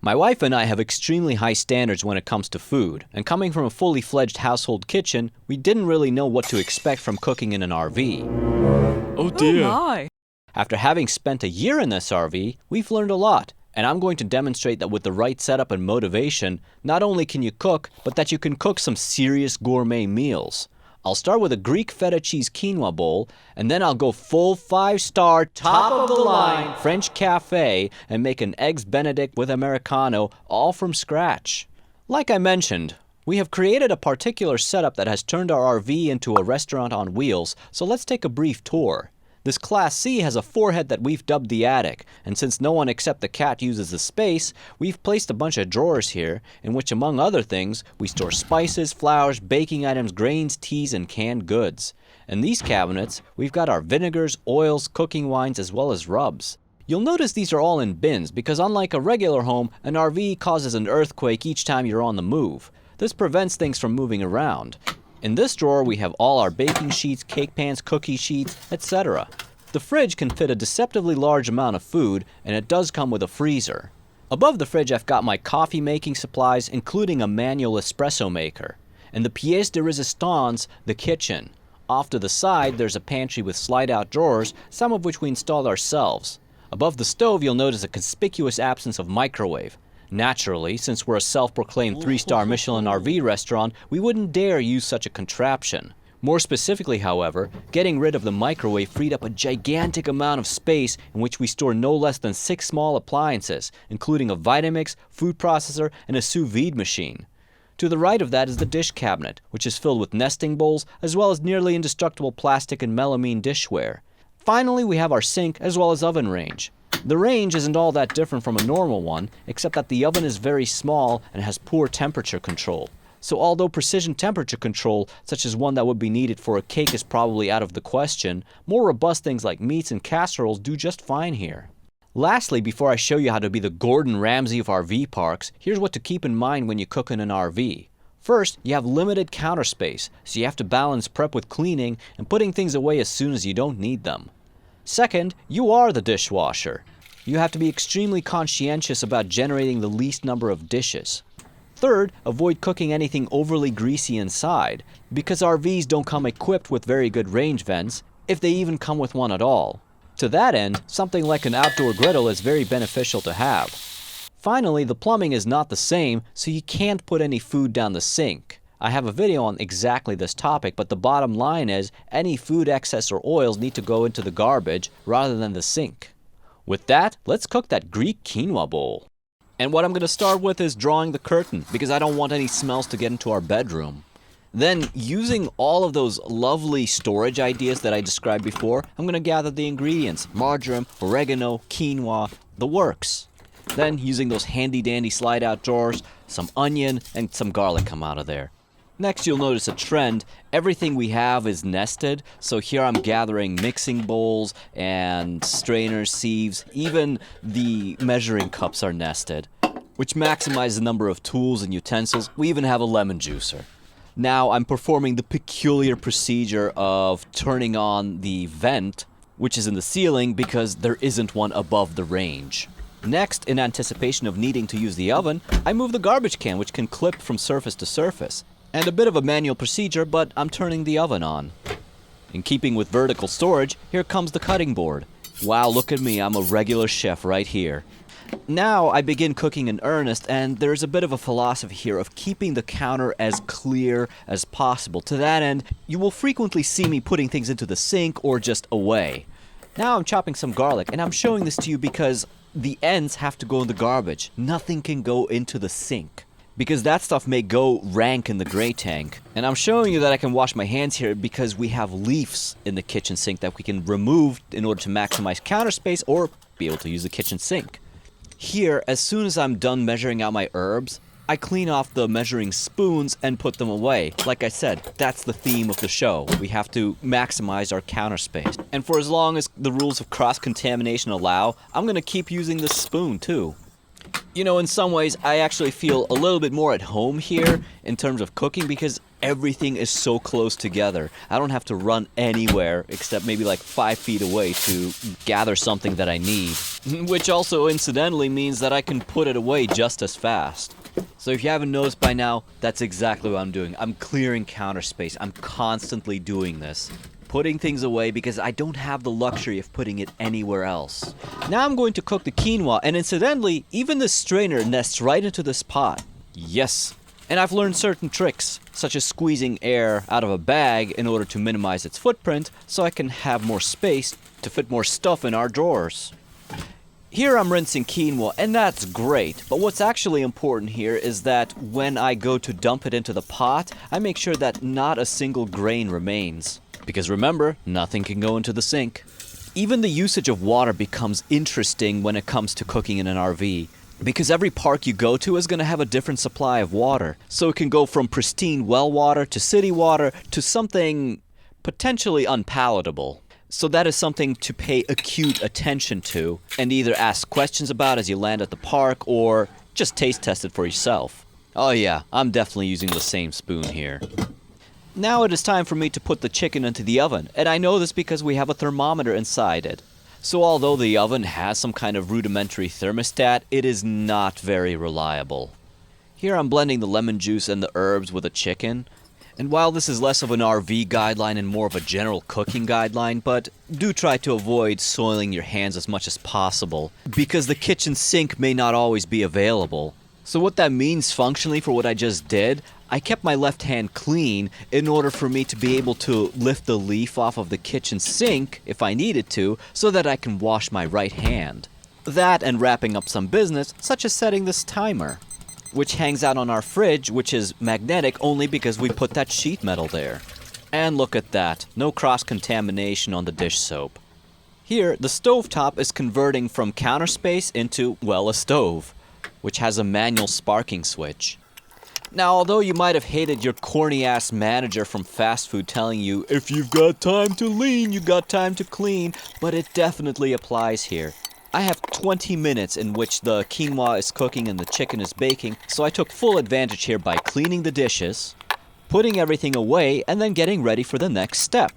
My wife and I have extremely high standards when it comes to food, and coming from a fully fledged household kitchen, we didn't really know what to expect from cooking in an RV. Oh dear. Oh my. After having spent a year in this RV, we've learned a lot, and I'm going to demonstrate that with the right setup and motivation, not only can you cook, but that you can cook some serious gourmet meals. I'll start with a Greek feta cheese quinoa bowl, and then I'll go full 5-star, top-of-the-line French cafe and make an eggs Benedict with Americano, all from scratch. Like I mentioned, we have created a particular setup that has turned our RV into a restaurant on wheels, so let's take a brief tour. This Class C has a forehead that we've dubbed the attic, and since no one except the cat uses the space, we've placed a bunch of drawers here, in which among other things, we store spices, flours, baking items, grains, teas, and canned goods. In these cabinets, we've got our vinegars, oils, cooking wines, as well as rubs. You'll notice these are all in bins, because unlike a regular home, an RV causes an earthquake each time you're on the move. This prevents things from moving around. In this drawer, we have all our baking sheets, cake pans, cookie sheets, etc. The fridge can fit a deceptively large amount of food, and it does come with a freezer. Above the fridge, I've got my coffee making supplies, including a manual espresso maker. And the pièce de résistance, the kitchen. Off to the side, there's a pantry with slide-out drawers, some of which we installed ourselves. Above the stove, you'll notice a conspicuous absence of microwave. Naturally, since we're a self-proclaimed 3-star Michelin RV restaurant, we wouldn't dare use such a contraption. More specifically, however, getting rid of the microwave freed up a gigantic amount of space in which we store no less than 6 small appliances, including a Vitamix, food processor, and a sous vide machine. To the right of that is the dish cabinet, which is filled with nesting bowls, as well as nearly indestructible plastic and melamine dishware. Finally, we have our sink, as well as oven range. The range isn't all that different from a normal one, except that the oven is very small and has poor temperature control. So although precision temperature control, such as one that would be needed for a cake, is probably out of the question, more robust things like meats and casseroles do just fine here. Lastly, before I show you how to be the Gordon Ramsay of RV parks, here's what to keep in mind when you cook in an RV. First, you have limited counter space, so you have to balance prep with cleaning and putting things away as soon as you don't need them. Second, you are the dishwasher. You have to be extremely conscientious about generating the least number of dishes. Third, avoid cooking anything overly greasy inside, because RVs don't come equipped with very good range vents, if they even come with one at all. To that end, something like an outdoor griddle is very beneficial to have. Finally, the plumbing is not the same, so you can't put any food down the sink. I have a video on exactly this topic, but the bottom line is any food excess or oils need to go into the garbage rather than the sink. With that, let's cook that Greek quinoa bowl. And what I'm going to start with is drawing the curtain, because I don't want any smells to get into our bedroom. Then, using all of those lovely storage ideas that I described before, I'm going to gather the ingredients: marjoram, oregano, quinoa, the works. Then, using those handy-dandy slide-out drawers, some onion and some garlic come out of there. Next, you'll notice a trend. Everything we have is nested, so here I'm gathering mixing bowls and strainers, sieves. Even the measuring cups are nested, which maximizes the number of tools and utensils. We even have a lemon juicer. Now I'm performing the peculiar procedure of turning on the vent, which is in the ceiling, because there isn't one above the range. Next, in anticipation of needing to use the oven, I move the garbage can, which can clip from surface to surface. And a bit of a manual procedure, but I'm turning the oven on. In keeping with vertical storage, here comes the cutting board. Wow, look at me, I'm a regular chef right here. Now I begin cooking in earnest, and there's a bit of a philosophy here of keeping the counter as clear as possible. To that end, you will frequently see me putting things into the sink or just away. Now I'm chopping some garlic, and I'm showing this to you because the ends have to go in the garbage. Nothing can go into the sink, because that stuff may go rank in the gray tank. And I'm showing you that I can wash my hands here because we have leaves in the kitchen sink that we can remove in order to maximize counter space or be able to use the kitchen sink. Here, as soon as I'm done measuring out my herbs, I clean off the measuring spoons and put them away. Like I said, that's the theme of the show. We have to maximize our counter space. And for as long as the rules of cross-contamination allow, I'm going to keep using this spoon too. You know, in some ways, I actually feel a little bit more at home here in terms of cooking, because Everything is so close together. I don't have to run anywhere except maybe like 5 feet away to gather something that I need. Which also incidentally means that I can put it away just as fast. So if you haven't noticed by now, that's exactly what I'm doing. I'm clearing counter space. I'm constantly doing this. Putting things away because I don't have the luxury of putting it anywhere else. Now I'm going to cook the quinoa, and incidentally, even the strainer nests right into this pot. Yes. And I've learned certain tricks, such as squeezing air out of a bag in order to minimize its footprint, so I can have more space to fit more stuff in our drawers. Here I'm rinsing quinoa, and that's great, but what's actually important here is that when I go to dump it into the pot, I make sure that not a single grain remains. Because remember, nothing can go into the sink. Even the usage of water becomes interesting when it comes to cooking in an RV. Because every park you go to is going to have a different supply of water. So it can go from pristine well water to city water to something potentially unpalatable. So that is something to pay acute attention to and either ask questions about as you land at the park or just taste test it for yourself. Oh yeah, I'm definitely using the same spoon here. Now it is time for me to put the chicken into the oven, and I know this because we have a thermometer inside it. So although the oven has some kind of rudimentary thermostat, it is not very reliable. Here I'm blending the lemon juice and the herbs with the chicken. And while this is less of an RV guideline and more of a general cooking guideline, but do try to avoid soiling your hands as much as possible, because the kitchen sink may not always be available. So what that means functionally for what I just did, I kept my left hand clean in order for me to be able to lift the leaf off of the kitchen sink if I needed to, so that I can wash my right hand. That and wrapping up some business, such as setting this timer, which hangs out on our fridge, which is magnetic only because we put that sheet metal there. And look at that, no cross-contamination on the dish soap. Here, the stovetop is converting from counter space into, well, a stove, which has a manual sparking switch. Now, although you might have hated your corny-ass manager from fast food telling you, if you've got time to lean, you got time to clean, but it definitely applies here. I have 20 minutes in which the quinoa is cooking and the chicken is baking, so I took full advantage here by cleaning the dishes, putting everything away, and then getting ready for the next step,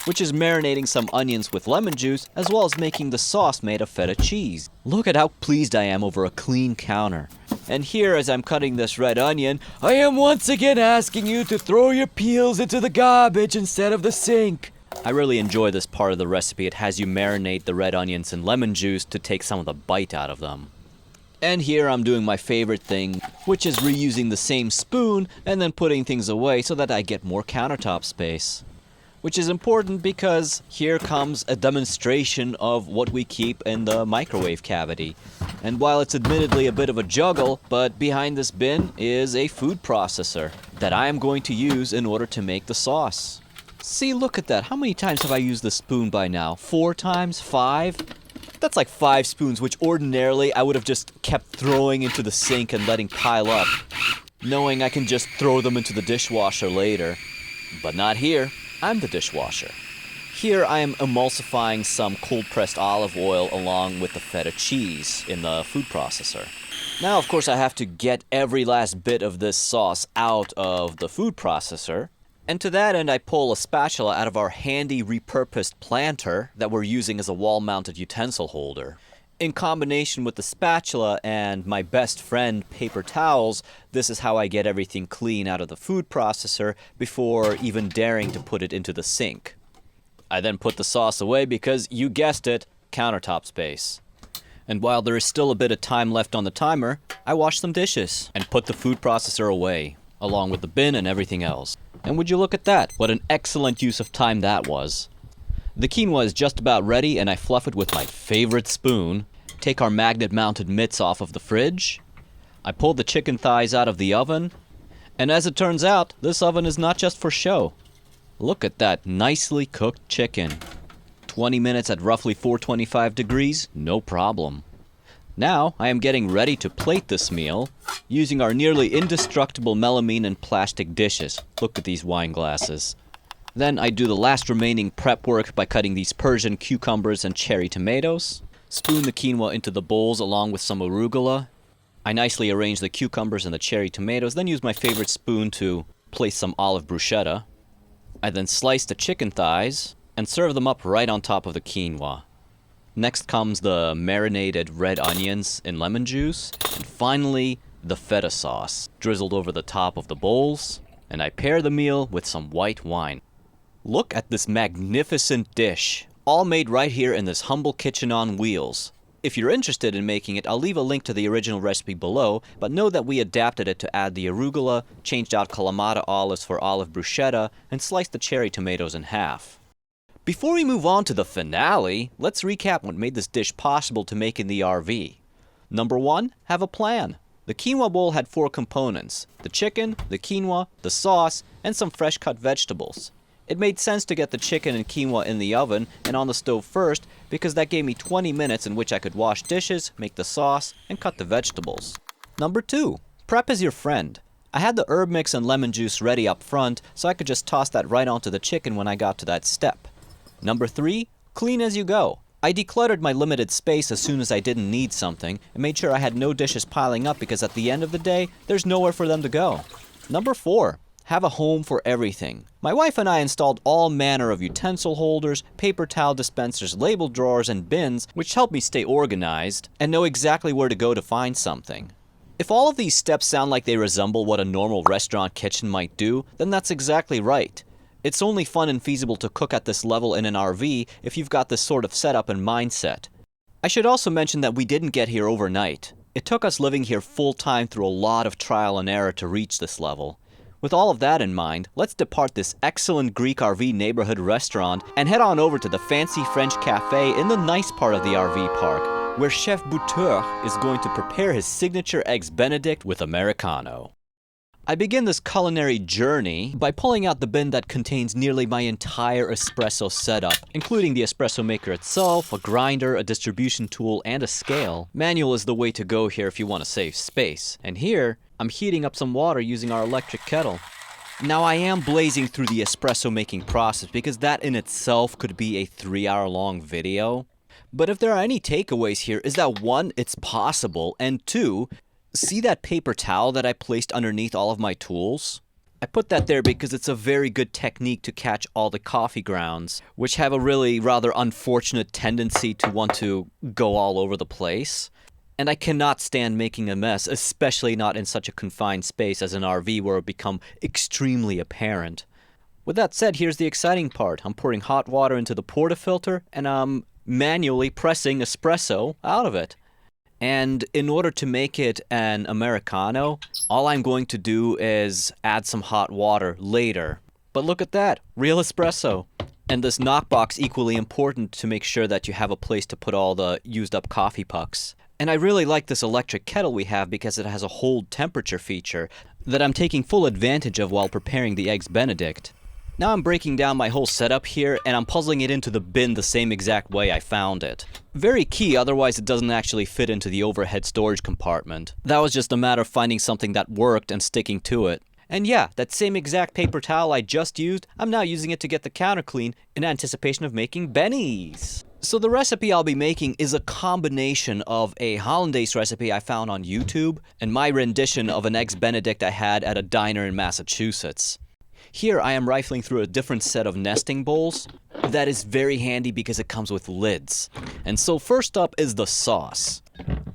which is marinating some onions with lemon juice, as well as making the sauce made of feta cheese. Look at how pleased I am over a clean counter. And here, as I'm cutting this red onion, I am once again asking you to throw your peels into the garbage instead of the sink. I really enjoy this part of the recipe. It has you marinate the red onions in lemon juice to take some of the bite out of them. And here I'm doing my favorite thing, which is reusing the same spoon and then putting things away so that I get more countertop space. Which is important because here comes a demonstration of what we keep in the microwave cavity. And while it's admittedly a bit of a juggle, but behind this bin is a food processor that I am going to use in order to make the sauce. See, look at that. How many times have I used the spoon by now? 4 times? 5? That's like 5 spoons, which ordinarily I would have just kept throwing into the sink and letting pile up, knowing I can just throw them into the dishwasher later. But not here. I'm the dishwasher. Here I am emulsifying some cold-pressed olive oil along with the feta cheese in the food processor. Now, of course, I have to get every last bit of this sauce out of the food processor. And to that end, I pull a spatula out of our handy repurposed planter that we're using as a wall-mounted utensil holder. In combination with the spatula and my best friend, paper towels, this is how I get everything clean out of the food processor before even daring to put it into the sink. I then put the sauce away because, you guessed it, countertop space. And while there is still a bit of time left on the timer, I wash some dishes and put the food processor away, along with the bin and everything else. And would you look at that, what an excellent use of time that was. The quinoa is just about ready, and I fluff it with my favorite spoon, take our magnet-mounted mitts off of the fridge, I pull the chicken thighs out of the oven, and as it turns out, this oven is not just for show. Look at that nicely cooked chicken. 20 minutes at roughly 425 degrees, no problem. Now, I am getting ready to plate this meal using our nearly indestructible melamine and plastic dishes. Look at these wine glasses. Then I do the last remaining prep work by cutting these Persian cucumbers and cherry tomatoes. Spoon the quinoa into the bowls along with some arugula. I nicely arrange the cucumbers and the cherry tomatoes, then use my favorite spoon to place some olive bruschetta. I then slice the chicken thighs and serve them up right on top of the quinoa. Next comes the marinated red onions in lemon juice, and finally the feta sauce drizzled over the top of the bowls, and I pair the meal with some white wine. Look at this magnificent dish, all made right here in this humble kitchen on wheels. If you're interested in making it, I'll leave a link to the original recipe below, but know that we adapted it to add the arugula, changed out Kalamata olives for olive bruschetta, and sliced the cherry tomatoes in half. Before we move on to the finale, let's recap what made this dish possible to make in the RV. Number 1, have a plan. The quinoa bowl had 4 components: the chicken, the quinoa, the sauce, and some fresh cut vegetables. It made sense to get the chicken and quinoa in the oven and on the stove first because that gave me 20 minutes in which I could wash dishes, make the sauce, and cut the vegetables. Number 2, prep is your friend. I had the herb mix and lemon juice ready up front so I could just toss that right onto the chicken when I got to that step. Number 3, clean as you go. I decluttered my limited space as soon as I didn't need something and made sure I had no dishes piling up because at the end of the day, there's nowhere for them to go. Number 4, have a home for everything. My wife and I installed all manner of utensil holders, paper towel dispensers, label drawers, and bins, which helped me stay organized and know exactly where to go to find something. If all of these steps sound like they resemble what a normal restaurant kitchen might do, then that's exactly right. It's only fun and feasible to cook at this level in an RV if you've got this sort of setup and mindset. I should also mention that we didn't get here overnight. It took us living here full-time through a lot of trial and error to reach this level. With all of that in mind, let's depart this excellent Greek RV neighborhood restaurant and head on over to the fancy French cafe in the nice part of the RV park, where Chef Bouteur is going to prepare his signature Eggs Benedict with Americano. I begin this culinary journey by pulling out the bin that contains nearly my entire espresso setup, including the espresso maker itself, a grinder, a distribution tool, and a scale. Manual is the way to go here if you want to save space. And here, I'm heating up some water using our electric kettle. Now I am blazing through the espresso making process because that in itself could be a 3-hour-long video. But if there are any takeaways here is that 1, it's possible, and 2, see that paper towel that I placed underneath all of my tools? I put that there because it's a very good technique to catch all the coffee grounds, which have a really rather unfortunate tendency to want to go all over the place. And I cannot stand making a mess, especially not in such a confined space as an RV where it become extremely apparent. With that said, here's the exciting part. I'm pouring hot water into the portafilter and I'm manually pressing espresso out of it. And in order to make it an Americano, all I'm going to do is add some hot water later. But look at that, real espresso. And this knockbox equally important to make sure that you have a place to put all the used up coffee pucks. And I really like this electric kettle we have because it has a hold temperature feature that I'm taking full advantage of while preparing the Eggs Benedict. Now I'm breaking down my whole setup here and I'm puzzling it into the bin the same exact way I found it. Very key, otherwise it doesn't actually fit into the overhead storage compartment. That was just a matter of finding something that worked and sticking to it. And yeah, that same exact paper towel I just used, I'm now using it to get the counter clean in anticipation of making Bennies. So the recipe I'll be making is a combination of a hollandaise recipe I found on YouTube and my rendition of an Eggs Benedict I had at a diner in Massachusetts. Here I am rifling through a different set of nesting bowls. That is very handy because it comes with lids. And so first up is the sauce.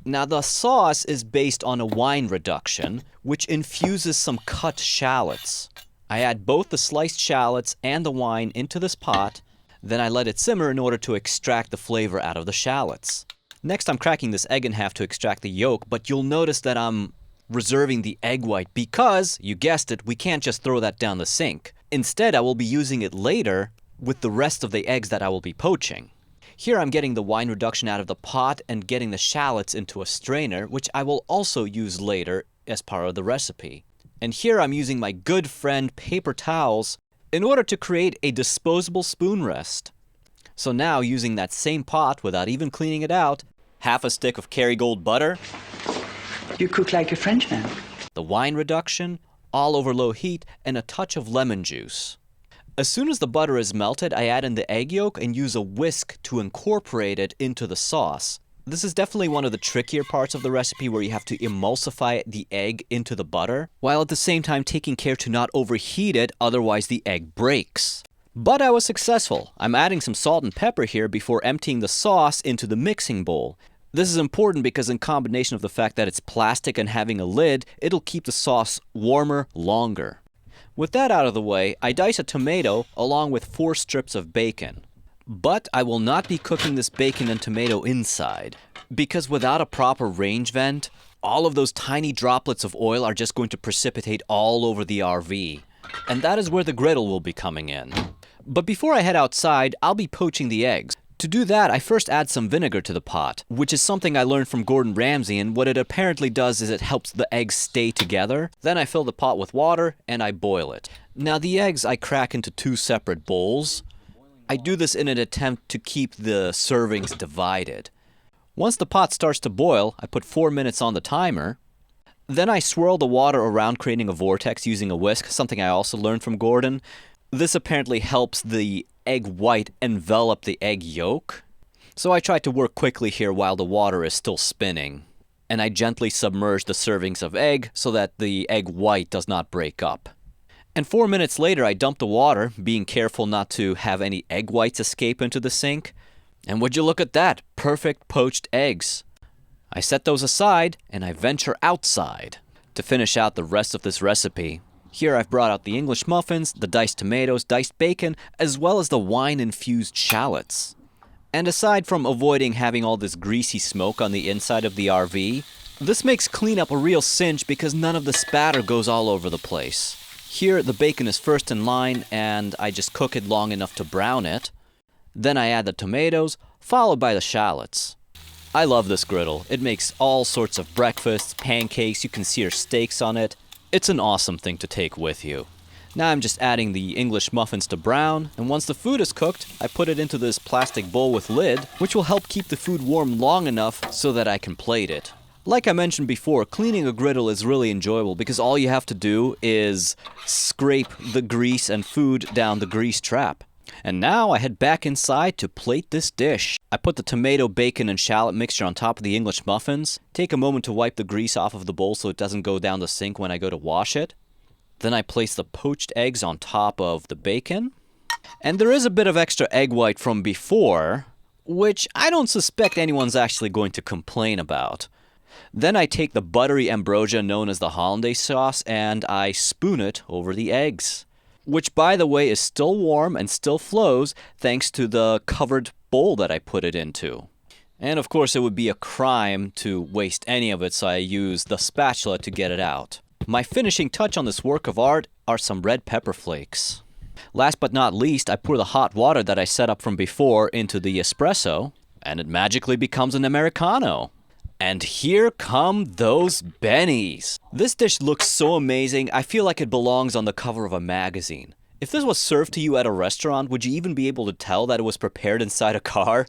Now the sauce is based on a wine reduction, which infuses some cut shallots. I add both the sliced shallots and the wine into this pot, then I let it simmer in order to extract the flavor out of the shallots. Next I'm cracking this egg in half to extract the yolk, but you'll notice that I'm reserving the egg white because, you guessed it, we can't just throw that down the sink. Instead, I will be using it later with the rest of the eggs that I will be poaching. Here I'm getting the wine reduction out of the pot and getting the shallots into a strainer, which I will also use later as part of the recipe. And here I'm using my good friend paper towels in order to create a disposable spoon rest. So now, using that same pot without even cleaning it out, half a stick of Kerrygold butter, you cook like a Frenchman. The wine reduction, all over low heat, and a touch of lemon juice. As soon as the butter is melted, I add in the egg yolk and use a whisk to incorporate it into the sauce. This is definitely one of the trickier parts of the recipe where you have to emulsify the egg into the butter, while at the same time taking care to not overheat it, otherwise the egg breaks. But I was successful. I'm adding some salt and pepper here before emptying the sauce into the mixing bowl. This is important because in combination of the fact that it's plastic and having a lid, it'll keep the sauce warmer longer. With that out of the way, I dice a tomato along with 4 strips of bacon. But I will not be cooking this bacon and tomato inside, because without a proper range vent, all of those tiny droplets of oil are just going to precipitate all over the RV. And that is where the griddle will be coming in. But before I head outside, I'll be poaching the eggs. To do that, I first add some vinegar to the pot, which is something I learned from Gordon Ramsay, and what it apparently does is it helps the eggs stay together. Then I fill the pot with water and I boil it. Now the eggs I crack into 2 separate bowls. I do this in an attempt to keep the servings divided. Once the pot starts to boil, I put 4 minutes on the timer. Then I swirl the water around, creating a vortex using a whisk, something I also learned from Gordon. This apparently helps the egg white envelop the egg yolk. So I try to work quickly here while the water is still spinning. And I gently submerge the servings of egg so that the egg white does not break up. And 4 minutes later, I dump the water, being careful not to have any egg whites escape into the sink. And would you look at that? Perfect poached eggs. I set those aside, and I venture outside to finish out the rest of this recipe. Here I've brought out the English muffins, the diced tomatoes, diced bacon, as well as the wine-infused shallots. And aside from avoiding having all this greasy smoke on the inside of the RV, this makes cleanup a real cinch because none of the spatter goes all over the place. Here, the bacon is first in line, and I just cook it long enough to brown it. Then I add the tomatoes, followed by the shallots. I love this griddle. It makes all sorts of breakfasts, pancakes, you can sear steaks on it. It's an awesome thing to take with you. Now I'm just adding the English muffins to brown, and once the food is cooked, I put it into this plastic bowl with lid, which will help keep the food warm long enough so that I can plate it. Like I mentioned before, cleaning a griddle is really enjoyable because all you have to do is scrape the grease and food down the grease trap. And now I head back inside to plate this dish. I put the tomato, bacon, and shallot mixture on top of the English muffins. Take a moment to wipe the grease off of the bowl so it doesn't go down the sink when I go to wash it. Then I place the poached eggs on top of the bacon. And there is a bit of extra egg white from before, which I don't suspect anyone's actually going to complain about. Then I take the buttery ambrosia known as the hollandaise sauce and I spoon it over the eggs. Which, by the way, is still warm and still flows thanks to the covered bowl that I put it into. And of course it would be a crime to waste any of it, so I use the spatula to get it out. My finishing touch on this work of art are some red pepper flakes. Last but not least, I pour the hot water that I set up from before into the espresso, and it magically becomes an Americano. And here come those Bennies. This dish looks so amazing, I feel like it belongs on the cover of a magazine. If this was served to you at a restaurant, would you even be able to tell that it was prepared inside a car?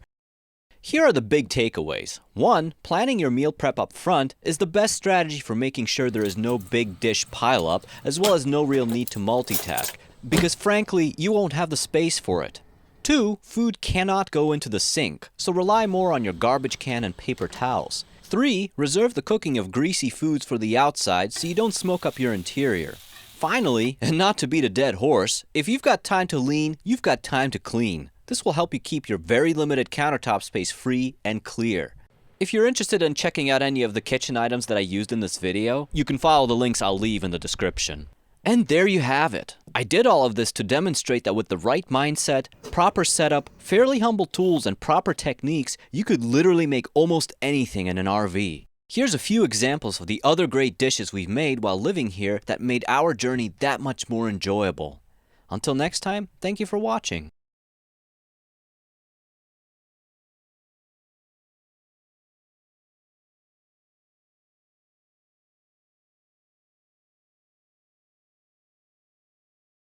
Here are the big takeaways. 1. Planning your meal prep up front is the best strategy for making sure there is no big dish pileup, as well as no real need to multitask, because frankly, you won't have the space for it. 2. Food cannot go into the sink, so rely more on your garbage can and paper towels. 3. Reserve the cooking of greasy foods for the outside so you don't smoke up your interior. Finally, and not to beat a dead horse, if you've got time to lean, you've got time to clean. This will help you keep your very limited countertop space free and clear. If you're interested in checking out any of the kitchen items that I used in this video, you can follow the links I'll leave in the description. And there you have it. I did all of this to demonstrate that with the right mindset, proper setup, fairly humble tools, and proper techniques, you could literally make almost anything in an RV. Here's a few examples of the other great dishes we've made while living here that made our journey that much more enjoyable. Until next time, thank you for watching.